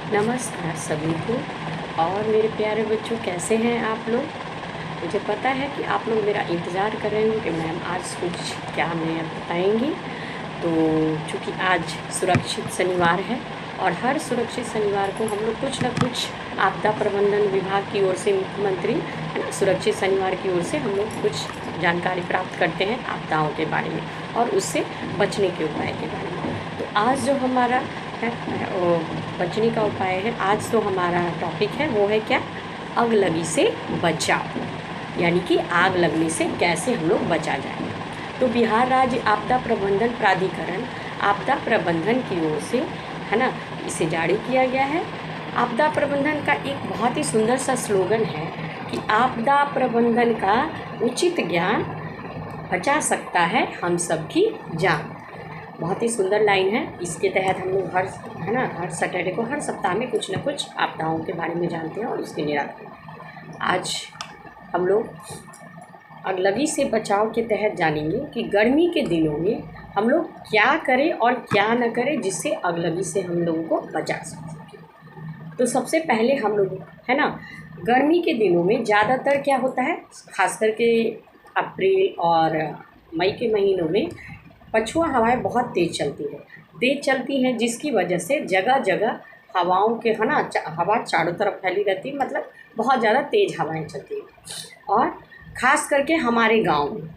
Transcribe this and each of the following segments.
नमस्कार सभी को। और मेरे प्यारे बच्चों, कैसे हैं आप लोग? मुझे पता है कि आप लोग मेरा इंतज़ार कर रहे हो कि मैम आज कुछ क्या हमें बताएंगी। तो चूँकि आज सुरक्षित शनिवार है और हर सुरक्षित शनिवार को हम लोग कुछ न कुछ आपदा प्रबंधन विभाग की ओर से, मुख्यमंत्री है ना, सुरक्षित शनिवार की ओर से हम लोग कुछ जानकारी प्राप्त करते हैं आपदाओं के बारे में और उससे बचने के उपाय के बारे में। तो आज जो हमारा है वो बचने का उपाय है, आज तो हमारा टॉपिक है वो है क्या, अगलगी से बचाव, यानी कि आग लगने से कैसे हम लोग बचा जाए। तो बिहार राज्य आपदा प्रबंधन प्राधिकरण आपदा प्रबंधन की ओर से है ना, इसे जारी किया गया है। आपदा प्रबंधन का एक बहुत ही सुंदर सा स्लोगन है कि आपदा प्रबंधन का उचित ज्ञान बचा सकता है हम सबकी जान। बहुत ही सुंदर लाइन है। इसके तहत हम लोग हर सैटरडे को, हर सप्ताह में कुछ न कुछ आपदाओं के बारे में जानते हैं और उसके निराकरण। आज हम लोग अगलगी से बचाव के तहत जानेंगे कि गर्मी के दिनों में हम लोग क्या करें और क्या न करें जिससे अगलगी से हम लोगों को बचा सकें। तो सबसे पहले हम लोग है ना, गर्मी के दिनों में ज़्यादातर क्या होता है, खास करके अप्रैल और मई के महीनों में पछुआ हवाएं बहुत तेज़ चलती हैं जिसकी वजह से जगह जगह हवाओं के है ना, हवा चारों तरफ फैली रहती है, मतलब बहुत ज़्यादा तेज़ हवाएं चलती हैं। और ख़ास करके हमारे गांव में,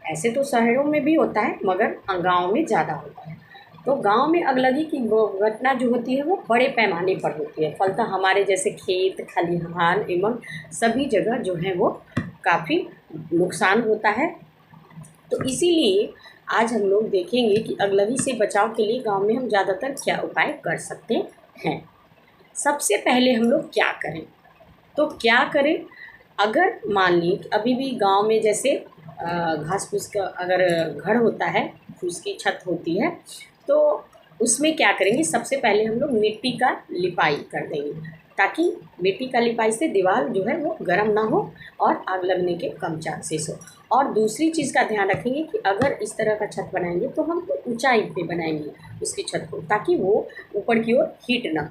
ऐसे तो शहरों में भी होता है मगर गांव में ज़्यादा होता है। तो गांव में अगलगी की घटना जो होती है वो बड़े पैमाने पर होती है। फलतः हमारे जैसे खेत खलिहान एवं सभी जगह जो है वो काफ़ी नुकसान होता है। तो इसीलिए आज हम लोग देखेंगे कि अगलगी से बचाव के लिए गांव में हम ज़्यादातर क्या उपाय कर सकते हैं। सबसे पहले हम लोग क्या करें, तो क्या करें, अगर मान ली अभी भी गांव में जैसे घास फूस का अगर घर होता है, फूस की छत होती है, तो उसमें क्या करेंगे, सबसे पहले हम लोग मिट्टी का लिपाई कर देंगे ताकि मिट्टी का लिपाई से दीवार जो है वो गर्म ना हो और आग लगने के कम चांसेस हो। और दूसरी चीज़ का ध्यान रखेंगे कि अगर इस तरह का छत बनाएंगे तो हम ऊंचाई पे बनाएंगे उसकी छत को, ताकि वो ऊपर की ओर हीट ना।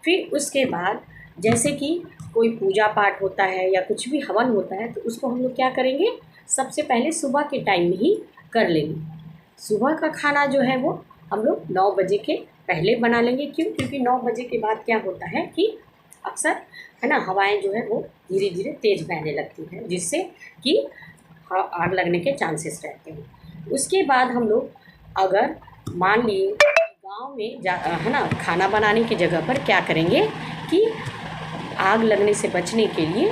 फिर उसके बाद जैसे कि कोई पूजा पाठ होता है या कुछ भी हवन होता है तो उसको हम लोग क्या करेंगे, सबसे पहले सुबह के टाइम में ही कर लेंगे। सुबह का खाना जो है वो हम लोग 9 बजे के पहले बना लेंगे। क्यों? क्योंकि 9 बजे के बाद क्या होता है कि अक्सर है ना, हवाएं जो है वो धीरे धीरे तेज़ बहने लगती हैं जिससे कि आग लगने के चांसेस रहते हैं। उसके बाद हम लोग अगर मान लिए गांव में है ना, खाना बनाने की जगह पर क्या करेंगे कि आग लगने से बचने के लिए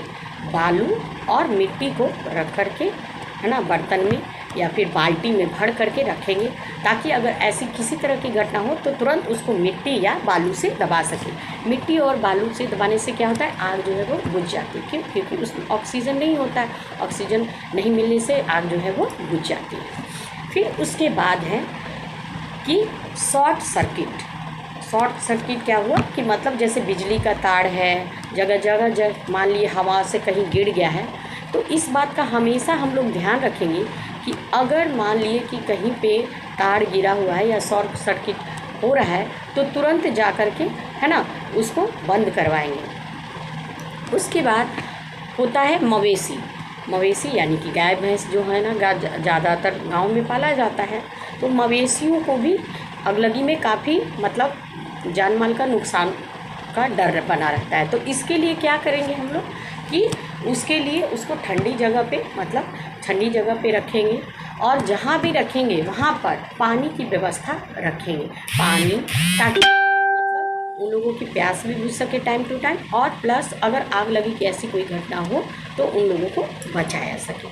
बालू और मिट्टी को रख करके है ना, बर्तन में या फिर बाल्टी में भर करके रखेंगे, ताकि अगर ऐसी किसी तरह की घटना हो तो तुरंत उसको मिट्टी या बालू से दबा सकें। मिट्टी और बालू से दबाने से क्या होता है, आग जो है वो बुझ जाती है। क्यों? क्योंकि उसमें ऑक्सीजन नहीं होता है, ऑक्सीजन नहीं मिलने से आग जो है वो बुझ जाती है। फिर उसके बाद है कि शॉर्ट सर्किट क्या हुआ कि मतलब जैसे बिजली का तार है, जगह जगह मान लिए हवा से कहीं गिर गया है, तो इस बात का हमेशा हम लोग ध्यान रखेंगे कि अगर मान लिए कि कहीं पे तार गिरा हुआ है या शॉर्ट सर्किट हो रहा है तो तुरंत जा कर के है ना उसको बंद करवाएंगे। उसके बाद होता है मवेशी यानी कि गाय भैंस जो है ना, ज़्यादातर गांव में पाला जाता है। तो मवेशियों को भी अगलगी में काफ़ी मतलब जान माल का नुकसान का डर बना रहता है। तो इसके लिए क्या करेंगे हम लोग कि उसके लिए उसको ठंडी जगह पे रखेंगे और जहाँ भी रखेंगे वहाँ पर पानी की व्यवस्था रखेंगे, पानी, ताकि मतलब उन लोगों की प्यास भी बुझ सके टाइम टू टाइम, और प्लस अगर आग लगी की ऐसी कोई घटना हो तो उन लोगों को बचाया सके।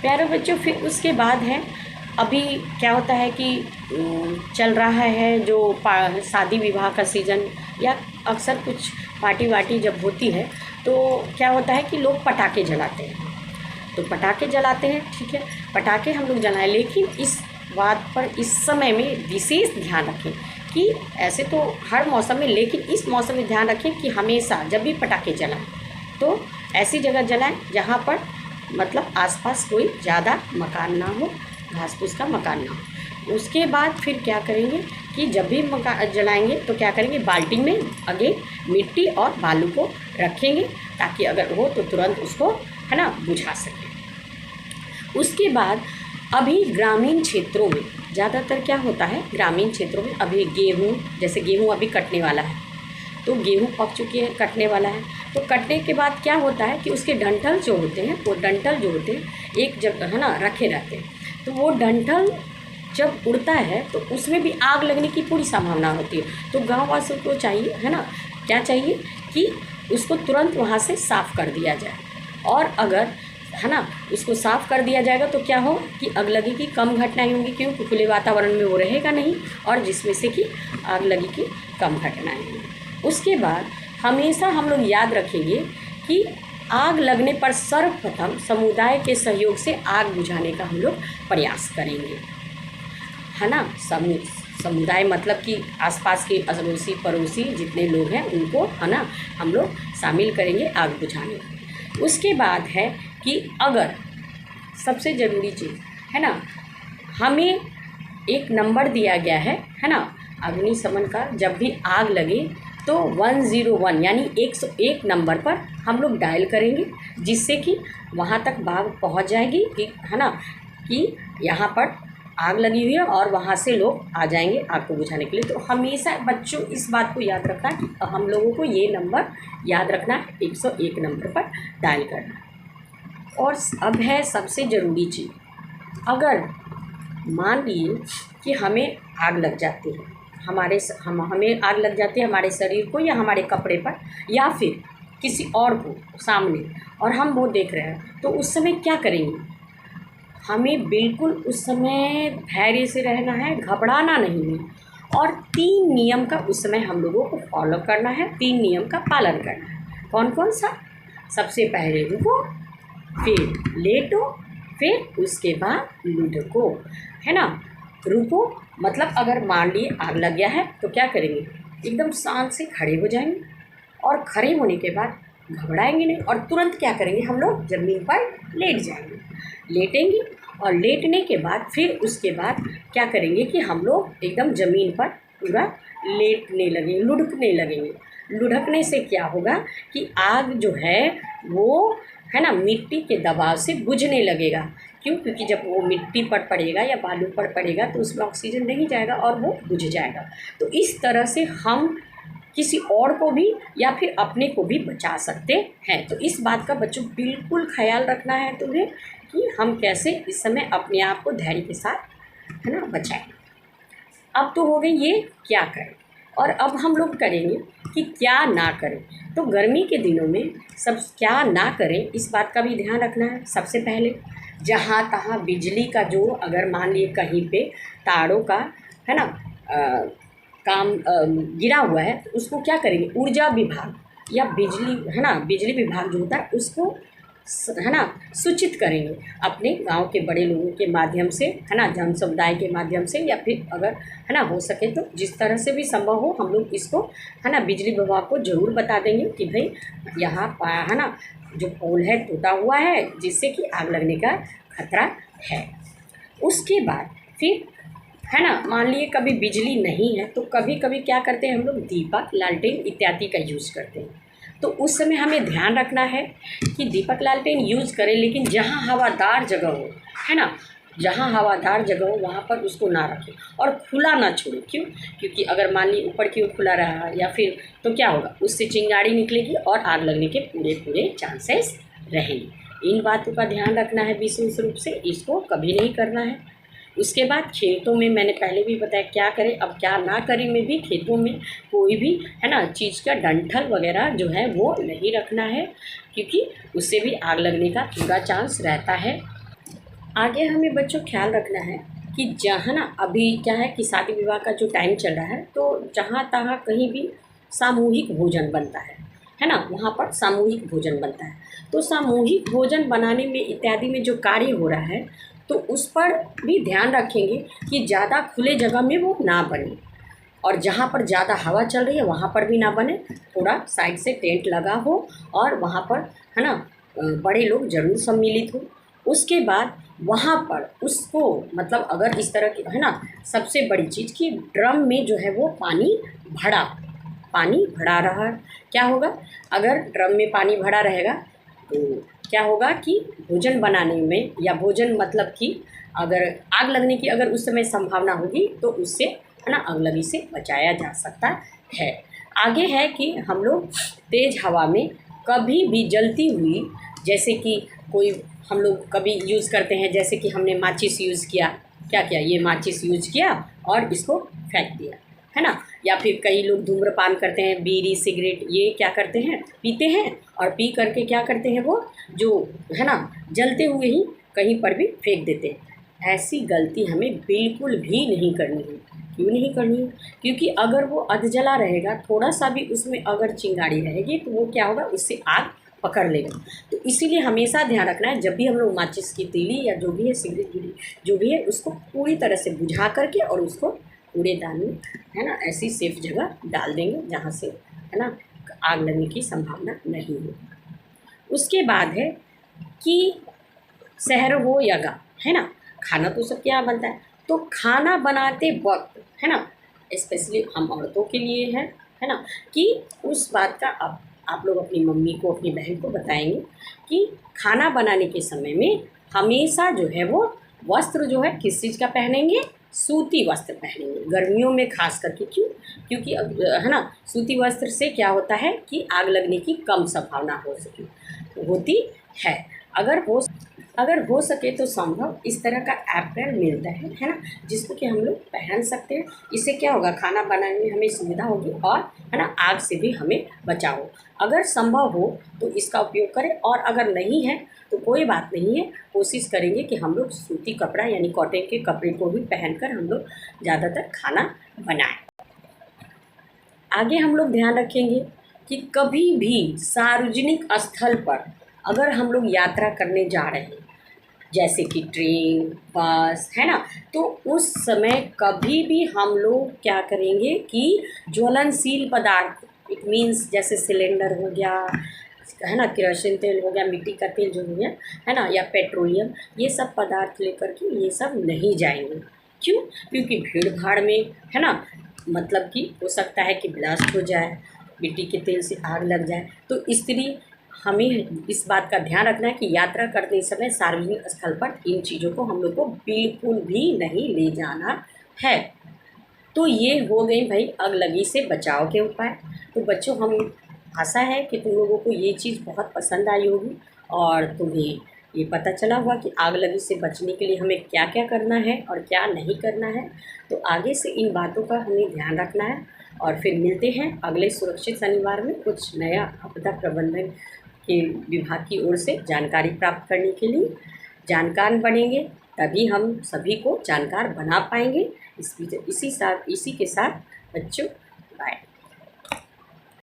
प्यारे बच्चों, फिर उसके बाद है अभी क्या होता है कि चल रहा है जो शादी विवाह का सीज़न या अक्सर कुछ पार्टी वार्टी जब होती है तो क्या होता है कि लोग पटाखे जलाते हैं। तो पटाखे जलाते हैं, ठीक है, पटाखे हम लोग जलाएं, लेकिन इस बात पर इस समय में विशेष ध्यान रखें कि ऐसे तो हर मौसम में, लेकिन इस मौसम में ध्यान रखें कि हमेशा जब भी पटाखे जलाएं तो ऐसी जगह जलाएं जहाँ पर मतलब आसपास कोई ज़्यादा मकान ना हो, घास फूस का मकान ना हो। उसके बाद फिर क्या करेंगे कि जब भी मकान जलाएंगे तो क्या करेंगे, बाल्टी में आगे मिट्टी और बालू को रखेंगे ताकि अगर हो तो तुरंत उसको है ना बुझा सकें। उसके बाद अभी ग्रामीण क्षेत्रों में ज़्यादातर क्या होता है, ग्रामीण क्षेत्रों में अभी गेहूँ, जैसे गेहूँ अभी कटने वाला है तो गेहूँ पक चुकी है, कटने वाला है, तो कटने के बाद क्या होता है कि उसके डंठल जो होते हैं, वो डंठल जो होते हैं एक जगह है ना रखे रहते हैं, तो वो डंठल जब उड़ता है तो उसमें भी आग लगने की पूरी संभावना होती है। तो गाँव वासियों को चाहिए है ना, क्या चाहिए कि उसको तुरंत वहाँ से साफ़ कर दिया जाए, और अगर है ना उसको साफ़ कर दिया जाएगा तो क्या हो कि अगलगी की कम घटनाएं होंगी, क्योंकि खुले वातावरण में वो रहेगा नहीं, और जिसमें से कि आग लगी की कम घटनाएं होंगी। उसके बाद हमेशा हम लोग याद रखेंगे कि आग लगने पर सर्वप्रथम समुदाय के सहयोग से आग बुझाने का हम लोग प्रयास करेंगे, है ना। समुदाय मतलब कि आसपास के अड़ोसी पड़ोसी जितने लोग हैं उनको है ना हम लोग शामिल करेंगे आग बुझाने में। उसके बाद है कि अगर सबसे ज़रूरी चीज़ है ना, हमें एक नंबर दिया गया है ना अग्निशमन का, जब भी आग लगे तो 101 यानी 101 नंबर पर हम लोग डायल करेंगे, जिससे कि वहाँ तक बात पहुँच जाएगी कि है ना कि यहाँ पर आग लगी हुई है और वहाँ से लोग आ जाएंगे आग को बुझाने के लिए। तो हमेशा बच्चों इस बात को याद रखना कि हम लोगों को ये नंबर याद रखना है, 101 नंबर पर डायल करना है। और अब है सबसे ज़रूरी चीज़, अगर मान लिए कि हमें आग लग जाती है, हमें आग लग जाती है हमारे शरीर को या हमारे कपड़े पर या फिर किसी और को सामने, और हम वो देख रहे हैं, तो उस समय क्या करेंगे, हमें बिल्कुल उस समय धैर्य से रहना है, घबराना नहीं है, और 3 नियम का उस समय हम लोगों को फॉलो करना है, 3 नियम का पालन करना है। कौन कौन सा? सबसे पहले रुको, फिर लेटो, फिर उसके बाद लुढ़को, है ना। रुको मतलब अगर मान लिए आग लग गया है तो क्या करेंगे, एकदम शांत से खड़े हो जाएंगे, और खड़े होने के बाद घबराएंगे नहीं, और तुरंत क्या करेंगे, हम लोग ज़मीन पर लेट जाएंगे, लेटेंगे, और लेटने के बाद फिर उसके बाद क्या करेंगे कि हम लोग एकदम ज़मीन पर पूरा लेटने लगेंगे, लुढ़कने लगेंगे। लुढ़कने से क्या होगा कि आग जो है वो है ना मिट्टी के दबाव से बुझने लगेगा। क्यों? क्योंकि जब वो मिट्टी पर पड़ेगा या बालू पर पड़ेगा तो उसमें ऑक्सीजन नहीं जाएगा और वो बुझ जाएगा। तो इस तरह से हम किसी और को भी या फिर अपने को भी बचा सकते हैं। तो इस बात का बच्चों बिल्कुल ख्याल रखना है तुम्हें कि हम कैसे इस समय अपने आप को धैर्य के साथ है ना बचाएं। अब तो हो गई ये क्या करें, और अब हम लोग करेंगे कि क्या ना करें। तो गर्मी के दिनों में सब क्या ना करें इस बात का भी ध्यान रखना है। सबसे पहले जहाँ तहाँ बिजली का जो अगर मान लिए कहीं पे तारों का है ना गिरा हुआ है तो उसको क्या करेंगे, ऊर्जा विभाग या बिजली है ना बिजली विभाग जो होता है उसको है ना सूचित करेंगे अपने गांव के बड़े लोगों के माध्यम से, है ना जन समुदाय के माध्यम से, या फिर अगर है ना हो सके तो जिस तरह से भी संभव हो हम लोग इसको है ना बिजली विभाग को ज़रूर बता देंगे कि भाई यहाँ है ना जो पोल है टूटा हुआ है जिससे कि आग लगने का खतरा है। उसके बाद फिर है ना मान लिए कभी बिजली नहीं है तो कभी कभी क्या करते हैं हम लोग दीपक लालटेन इत्यादि का यूज़ करते हैं। तो उस समय हमें ध्यान रखना है कि दीपक लालटेन यूज़ करें लेकिन जहाँ हवादार जगह हो, है ना जहाँ हवादार जगह हो वहाँ पर उसको ना रखें और खुला ना छोड़ें। क्यों? क्योंकि अगर मान ली ऊपर की ओर खुला रहा या फिर तो क्या होगा, उससे चिंगारी निकलेगी और आग लगने के पूरे चांसेस रहेंगे। इन बातों का ध्यान रखना है विशेष रूप से, इसको कभी नहीं करना है। उसके बाद खेतों में मैंने पहले भी बताया क्या करें, अब क्या ना करें में भी खेतों में कोई भी है ना चीज़ का डंठल वगैरह जो है वो नहीं रखना है, क्योंकि उससे भी आग लगने का पूरा चांस रहता है। आगे हमें बच्चों ख्याल रखना है कि जहाँ ना अभी क्या है कि शादी विवाह का जो टाइम चल रहा है तो जहाँ तहाँ कहीं भी सामूहिक भोजन बनता है ना वहाँ पर सामूहिक भोजन बनता है। तो सामूहिक भोजन बनाने में इत्यादि में जो कार्य हो रहा है तो उस पर भी ध्यान रखेंगे कि ज़्यादा खुले जगह में वो ना बने, और जहाँ पर ज़्यादा हवा चल रही है वहाँ पर भी ना बने, थोड़ा साइड से टेंट लगा हो और वहाँ पर है ना बड़े लोग ज़रूर सम्मिलित हो। उसके बाद वहाँ पर उसको मतलब अगर इस तरह की है ना, सबसे बड़ी चीज़ कि ड्रम में जो है वो पानी भरा रहा। क्या होगा, अगर ड्रम में पानी भरा रहेगा तो क्या होगा कि भोजन बनाने में, या भोजन मतलब कि अगर आग लगने की अगर उस समय संभावना होगी तो उससे है ना अगलगी से बचाया जा सकता है। आगे है कि हम लोग तेज़ हवा में कभी भी जलती हुई, जैसे कि कोई हम लोग कभी यूज़ करते हैं, जैसे कि हमने माचिस यूज़ किया, क्या किया, ये माचिस यूज़ किया और इसको फेंक दिया, है ना। या फिर कई लोग धूम्रपान करते हैं, बीड़ी सिगरेट ये क्या करते हैं, पीते हैं, और पी करके क्या करते हैं वो जो है ना जलते हुए ही कहीं पर भी फेंक देते हैं। ऐसी गलती हमें बिल्कुल भी नहीं करनी है। क्यों नहीं करनी है, क्योंकि अगर वो अधजला रहेगा, थोड़ा सा भी उसमें अगर चिंगारी रहेगी तो वो क्या होगा, उससे आग पकड़ लेगा। तो इसीलिए हमेशा ध्यान रखना है, जब भी हम लोग माचिस की तीली या जो भी है सिगरेट की जो भी है उसको पूरी तरह से बुझा करके और उसको कूड़ेदान में है ना ऐसी सेफ जगह डाल देंगे जहाँ से है ना आग लगने की संभावना नहीं हो। उसके बाद है कि शहर हो या गाँव, है ना, खाना तो सबके यहाँ बनता है। तो खाना बनाते वक्त है ना, स्पेशली हम औरतों के लिए है ना, कि उस बात का आप लोग अपनी मम्मी को, अपनी बहन को बताएंगे कि खाना बनाने के समय में हमेशा जो है वो वस्त्र जो है किस चीज़ का पहनेंगे, सूती वस्त्र पहनेंगे, गर्मियों में खास करके। क्यों, क्योंकि है ना सूती वस्त्र से क्या होता है कि आग लगने की कम संभावना होती है। अगर हो सके तो संभव इस तरह का एप्रन मिलता है ना, जिसको कि हम लोग पहन सकते हैं। इससे क्या होगा, खाना बनाने में हमें सुविधा होगी और है ना आग से भी हमें बचाव हो। अगर संभव हो तो इसका उपयोग करें, और अगर नहीं है तो कोई बात नहीं है, कोशिश करेंगे कि हम लोग सूती कपड़ा यानी कॉटन के कपड़े को भी पहनकर हम लोग ज़्यादातर खाना बनाएं। आगे हम लोग ध्यान रखेंगे कि कभी भी सार्वजनिक स्थल पर अगर हम लोग यात्रा करने जा रहे हैं, जैसे कि ट्रेन, बस, है ना, तो उस समय कभी भी हम लोग क्या करेंगे कि ज्वलनशील पदार्थ, इट मीन्स जैसे सिलेंडर हो गया, है ना, केरोसिन तेल हो गया, मिट्टी का तेल जो हो गया, है ना, या पेट्रोलियम, ये सब पदार्थ लेकर के ये सब नहीं जाएंगे। क्यों, क्योंकि भीड़ भाड़ में है ना मतलब कि हो सकता है कि ब्लास्ट हो जाए, मिट्टी के तेल से आग लग जाए। तो इसलिए हमें इस बात का ध्यान रखना है कि यात्रा करते समय सार्वजनिक स्थल पर इन चीज़ों को हम लोग को बिल्कुल भी नहीं ले जाना है। तो ये हो गई भाई अगलगी से बचाव के उपाय। तो बच्चों, हम आशा है कि तुम लोगों को ये चीज़ बहुत पसंद आई होगी और तुम्हें ये पता चला होगा कि आग लगी से बचने के लिए हमें क्या क्या करना है और क्या नहीं करना है। तो आगे से इन बातों का हमें ध्यान रखना है, और फिर मिलते हैं अगले सुरक्षित शनिवार में कुछ नया आपदा प्रबंधन के विभाग की ओर से जानकारी प्राप्त करने के लिए। जानकार बनेंगे तभी हम सभी को जानकार बना पाएंगे। इसी के साथ बच्चों, बाय।